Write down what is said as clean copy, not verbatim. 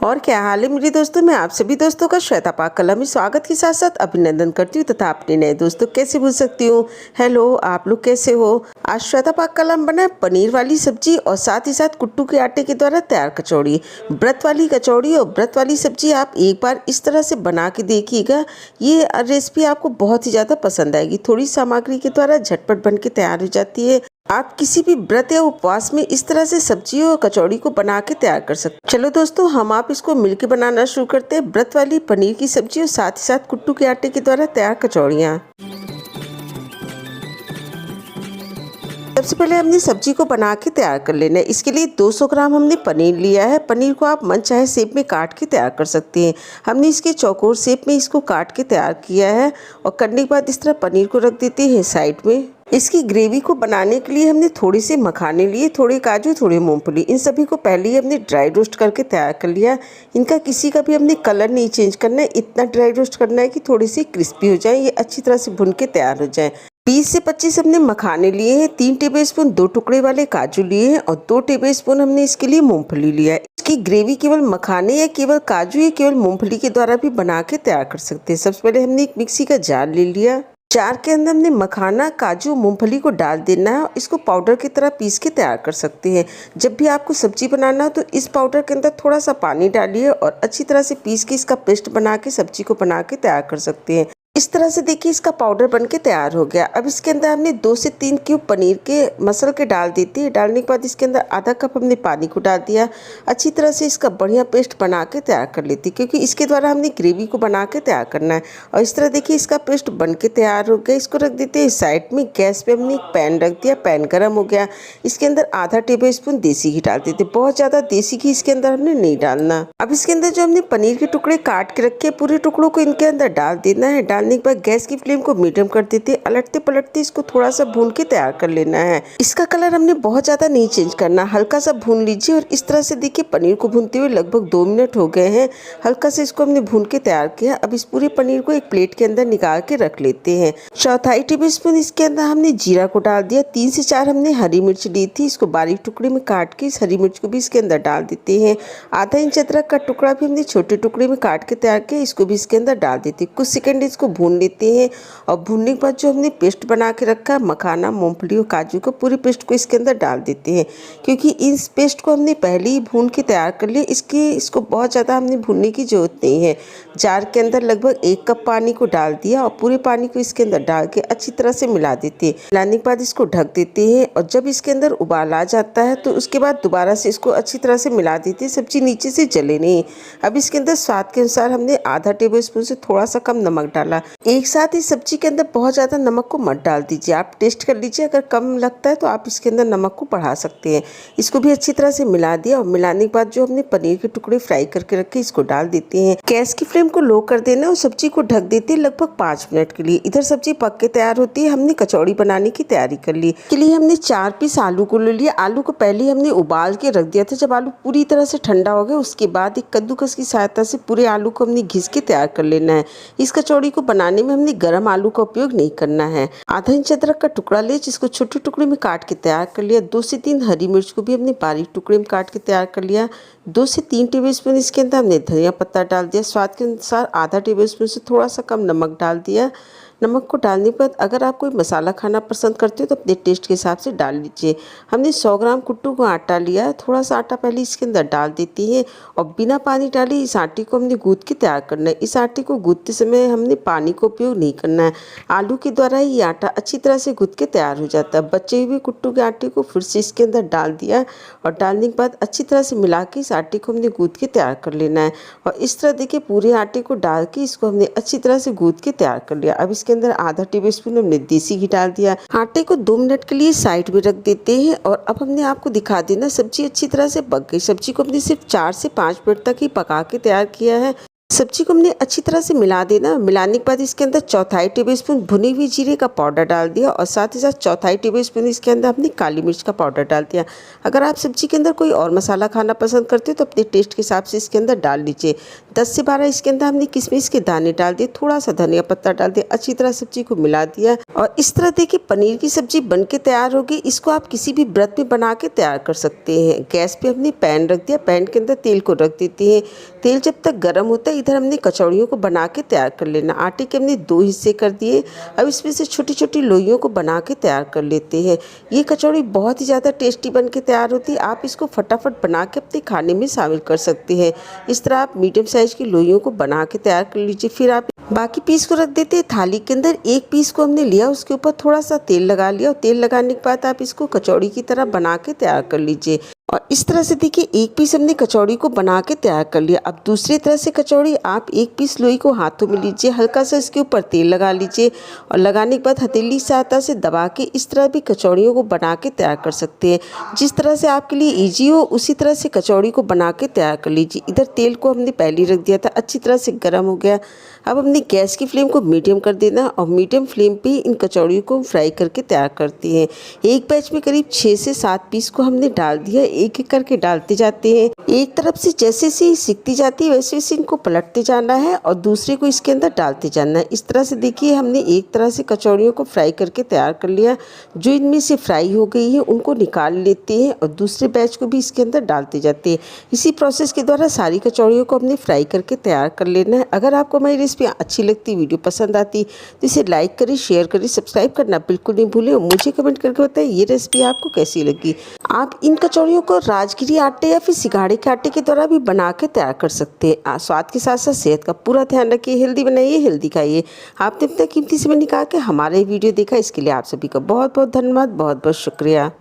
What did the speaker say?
और क्या हाल है मेरे दोस्तों। मैं आप सभी दोस्तों का श्वेता पाक कला में स्वागत के साथ साथ अभिनंदन करती हूँ तथा अपने नए दोस्तों कैसे भूल सकती हूँ। हेलो, आप लोग कैसे हो। आज श्वेता पाक कला में बना है पनीर वाली सब्जी और साथ ही साथ कुट्टू के आटे के द्वारा तैयार कचौड़ी। व्रत वाली कचौड़ी और व्रत वाली सब्जी आप एक बार इस तरह से बना के देखिएगा। ये रेसिपी आपको बहुत ही ज़्यादा पसंद आएगी। थोड़ी सामग्री के द्वारा झटपट बन के तैयार हो जाती है। आप किसी भी व्रत या उपवास में इस तरह से सब्जी और कचौड़ी को बना के तैयार कर सकते हैं। चलो दोस्तों, हम आप इसको मिलकर बनाना शुरू करते हैं। व्रत वाली पनीर की सब्जी और साथ ही साथ कुट्टू के आटे के द्वारा तैयार कचौड़ियाँ। सबसे पहले हमने सब्जी को बना के तैयार कर लेना है। इसके लिए 200 ग्राम हमने पनीर लिया है। पनीर को आप मन चाहे शेप में काट के तैयार कर सकते हैं। हमने इसके चौकोर शेप में इसको काट के तैयार किया है और करने के बाद इस तरह पनीर को रख देते हैं साइड में। इसकी ग्रेवी को बनाने के लिए हमने थोड़े से मखाने लिए, थोड़े काजू, थोड़े मूंगफली। इन सभी को पहले ही हमने ड्राई रोस्ट करके तैयार कर लिया। इनका किसी का भी हमने कलर नहीं चेंज करना है, इतना ड्राई रोस्ट करना है कि थोड़ी सी क्रिस्पी हो जाए, ये अच्छी तरह से भुन के तैयार हो जाए। 20 से 25 हमने मखाने लिए हैं, 3 टेबलस्पून 2 टुकड़े वाले काजू लिए हैं और 2 टेबलस्पून हमने इसके लिए मूंगफली लिया है। इसकी ग्रेवी केवल मखाने या केवल काजू या केवल मूंगफली के द्वारा भी बना के तैयार कर सकते हैं। सबसे पहले हमने एक मिक्सी का जार ले लिया। जार के अंदर हमने मखाना, काजू, मूंगफली को डाल देना है और इसको पाउडर की तरह पीस के तैयार कर सकते हैं। जब भी आपको सब्जी बनाना हो तो इस पाउडर के अंदर थोड़ा सा पानी डालिए और अच्छी तरह से पीस के इसका पेस्ट बना के सब्जी को बना के तैयार कर सकते हैं। इस तरह से देखिए इसका पाउडर बनके तैयार हो गया। अब इसके अंदर हमने 2 से 3 क्यूब पनीर के मसल के डाल देती है। डालने के बाद इसके अंदर आधा कप हमने पानी को डाल दिया। अच्छी तरह से इसका बढ़िया पेस्ट बना के तैयार कर लेती है, क्योंकि इसके द्वारा हमने ग्रेवी को बना के तैयार करना है। और इस तरह देखिए इसका पेस्ट बन के तैयार हो गया। इसको रख देते हैं साइड में। गैस पे हमने एक पैन रख दिया। पैन गर्म हो गया। इसके अंदर आधा टेबल स्पून देसी घी डाल देते। बहुत ज़्यादा देसी घी इसके अंदर हमने नहीं डालना। अब इसके अंदर जो हमने पनीर के टुकड़े काट के रखे, पूरे टुकड़ों को इनके अंदर डाल देना है। डालने के बाद गैस की फ्लेम को मीडियम कर देते। अलटते पलटते इसको थोड़ा सा भून के तैयार कर लेना है। इसका कलर हमने बहुत ज्यादा नहीं चेंज करना, हल्का सा भून लीजिए। और इस तरह से देखिए पनीर को भूनते हुए लगभग 2 मिनट हो गए हैं। हल्का से इसको हमने भून के तैयार किया। अब इस पूरे पनीर को एक प्लेट के अंदर निकाल के रख लेते हैं। 1/4 टेबलस्पून इसके अंदर हमने जीरा को डाल दिया। 3 से 4 हमने हरी मिर्च ली थी, इसको बारीक टुकड़े में काट के इस हरी मिर्च को भी इसके अंदर डाल देते हैं। आधा इंच अदरक का टुकड़ा भी हमने छोटे टुकड़े में काट के तैयार किया, इसको भी इसके अंदर डाल देते हैं। कुछ सेकंड इसको भून लेते हैं। और भूनने के बाद जो हमने पेस्ट बना के रखा है मखाना, मूंगफली और काजू का, पूरे पेस्ट को इसके अंदर डाल देते हैं। क्योंकि इस पेस्ट को हमने पहले ही भून के तैयार कर लिया, इसको बहुत ज़्यादा हमने भूनने की जरूरत नहीं है। जार के अंदर लगभग 1 कप पानी को डाल दिया और पूरे पानी को इसके अंदर डाल के अच्छी तरह से मिला देते हैं। मिलाने के बाद इसको ढक देते हैं और जब इसके अंदर उबाल आ जाता है तो उसके बाद दोबारा से इसको अच्छी तरह से मिला देते हैं। सब्जी नीचे से जले नहीं। अब इसके अंदर स्वाद के अनुसार हमने आधा टेबल स्पून से थोड़ा सा कम नमक डाला। एक साथ ही सब्जी के अंदर बहुत ज़्यादा नमक को मत डाल दीजिए, आप टेस्ट कर लीजिए। अगर कम लगता है तो आप इसके अंदर नमक को बढ़ा सकते हैं। इसको भी अच्छी तरह से मिला दिया और मिलाने के बाद जो हमने पनीर के टुकड़े फ्राई करके रखे इसको डाल देते हैं। गैस की फ्लेम को लो कर देना और सब्जी को ढक देते हैं लगभग 5 मिनट के लिए। इधर सब्जी पक के तैयार होती है। हमने कचौड़ी बनाने की तैयारी कर ली। इसके लिए हमने 4 पीस आलू को ले लिया। आलू को पहले ही हमने उबाल के रख दिया था। जब आलू पूरी तरह से ठंडा हो गया उसके बाद एक कद्दूकस की सहायता से पूरे आलू को हमने घिस के तैयार कर लेना है। इस कचौड़ी को बनाने में हमने गर्म आलू का उपयोग नहीं करना है। आधा इंच अदरक का टुकड़ा ले, जिसको छोटे टुकड़े में काट के तैयार कर लिया। 2 से 3 हरी मिर्च को भी हमने बारीक टुकड़े में काट के तैयार कर लिया। 2 से 3 टेबलस्पून इसके अंदर हमने धनिया पत्ता डाल दिया। स्वाद के अनुसार आधा टेबलस्पून से थोड़ा सा कम नमक डाल दिया। नमक को डालने के बाद अगर आप कोई मसाला खाना पसंद करते हो तो अपने टेस्ट के हिसाब से डाल लीजिए। हमने 100 ग्राम कुट्टू का आटा लिया है। थोड़ा सा आटा पहले इसके अंदर डाल देती है और बिना पानी डाले इस आटे को हमने गूंथ के तैयार करना है। इस आटे को गूंथते समय हमने पानी का उपयोग नहीं करना है। आलू के द्वारा ही ये आटा अच्छी तरह से गूंथ के तैयार हो जाता है। बचे हुए कुट्टू के आटे को फिर से इसके अंदर डाल दिया और डालने के बाद अच्छी तरह से मिला के इस आटे को हमने गूंथ के तैयार कर लेना है। और इस तरह देखिए पूरे आटे को डाल के इसको हमने अच्छी तरह से गूंथ के तैयार कर लिया। अब इसके अंदर आधा टेबलस्पून हमने देसी घी डाल दिया। आटे को 2 मिनट के लिए साइड में रख देते हैं और अब हमने आपको दिखा देना सब्जी अच्छी तरह से पक गई। सब्जी को हमने सिर्फ 4 से 5 मिनट तक ही पका के तैयार किया है। सब्जी को हमने अच्छी तरह से मिला देना। मिलाने के बाद इसके अंदर 1/4 टेबलस्पून भुनी हुई जीरे का पाउडर डाल दिया और साथ ही साथ 1/4 टेबलस्पून इसके अंदर हमने काली मिर्च का पाउडर डाल दिया। अगर आप सब्जी के अंदर कोई और मसाला खाना पसंद करते हो तो अपने टेस्ट के हिसाब से इसके अंदर डाल लीजिए। 10 से 12 इसके अंदर हमने किशमिश के दाने डाल दिए, थोड़ा सा धनिया पत्ता डाल दिया, अच्छी तरह सब्जी को मिला दिया और इस तरह देखिए पनीर की सब्जी बन के तैयार होगी। इसको आप किसी भी व्रत में बना के तैयार कर सकते हैं। गैस पे हमने पैन रख दिया, पैन के अंदर तेल को रख देते हैं। तेल जब तक गर्म होता है इधर हमने कचौड़ियों को बना के तैयार कर लेना। आटे के हमने 2 हिस्से कर दिए। अब इसमें से छोटी छोटी लोइयों को बना के तैयार कर लेते हैं। ये कचौड़ी बहुत ही ज़्यादा टेस्टी बन के तैयार होती है। आप इसको फटाफट बना के अपने खाने में शामिल कर सकते हैं। इस तरह आप मीडियम साइज़ की लोइयों को बना के तैयार कर लीजिए। फिर आप बाकी पीस को रख देते हैं थाली के अंदर। एक पीस को हमने लिया, उसके ऊपर थोड़ा सा तेल लगा लिया और तेल लगाने के बाद आप इसको कचौड़ी की तरह बना के तैयार कर लीजिए। और इस तरह से देखिए एक पीस हमने कचौड़ी को बना के तैयार कर लिया। अब दूसरी तरह से कचौड़ी आप एक पीस लोई को हाथों में लीजिए, हल्का सा इसके ऊपर तेल लगा लीजिए और लगाने के बाद हथेली सहायता से दबा के इस तरह भी कचौड़ियों को बना के तैयार कर सकते हैं। जिस तरह से आपके लिए ईजी हो उसी तरह से कचौड़ी को बना के तैयार कर लीजिए। इधर तेल को हमने पहले रख दिया था, अच्छी तरह से गर्म हो गया। अब हमने गैस की फ्लेम को मीडियम कर देना और मीडियम फ्लेम पे इन कचौड़ियों को फ्राई करके तैयार करते हैं। एक बैच में करीब 6 से 7 पीस को हमने डाल दिया, एक एक करके डालते जाते हैं। एक तरफ से जैसे जैसे सिकती जाती है वैसे वैसे इनको पलटते जाना है और दूसरे को इसके अंदर डालते जाना है। इस तरह से देखिए हमने एक तरह से कचौड़ियों को फ्राई करके तैयार कर लिया। जो इनमें से फ्राई हो गई है उनको निकाल लेते हैं और दूसरे बैच को भी इसके अंदर डालते जाते हैं। इसी प्रोसेस के द्वारा सारी कचौड़ियों को हमने फ्राई करके तैयार कर लेना है। अगर आपको हमारी रेसिपी अच्छी लगती, वीडियो पसंद आती तो इसे लाइक करिए, शेयर करिए, सब्सक्राइब करना बिल्कुल नहीं भूलें और मुझे कमेंट करके बताइए ये रेसिपी आपको कैसी लगी। आप इन कचौड़ियों को राजगिरी आटे या फिर सिंघाड़े के आटे के द्वारा भी बना के तैयार कर सकते हैं। स्वाद के साथ साथ सेहत का पूरा ध्यान रखिए, हेल्दी बनाइए, हेल्दी खाइए। आपने अपना कीमती समय निकाल के हमारा वीडियो देखा, इसके लिए आप सभी का बहुत बहुत धन्यवाद, बहुत बहुत शुक्रिया।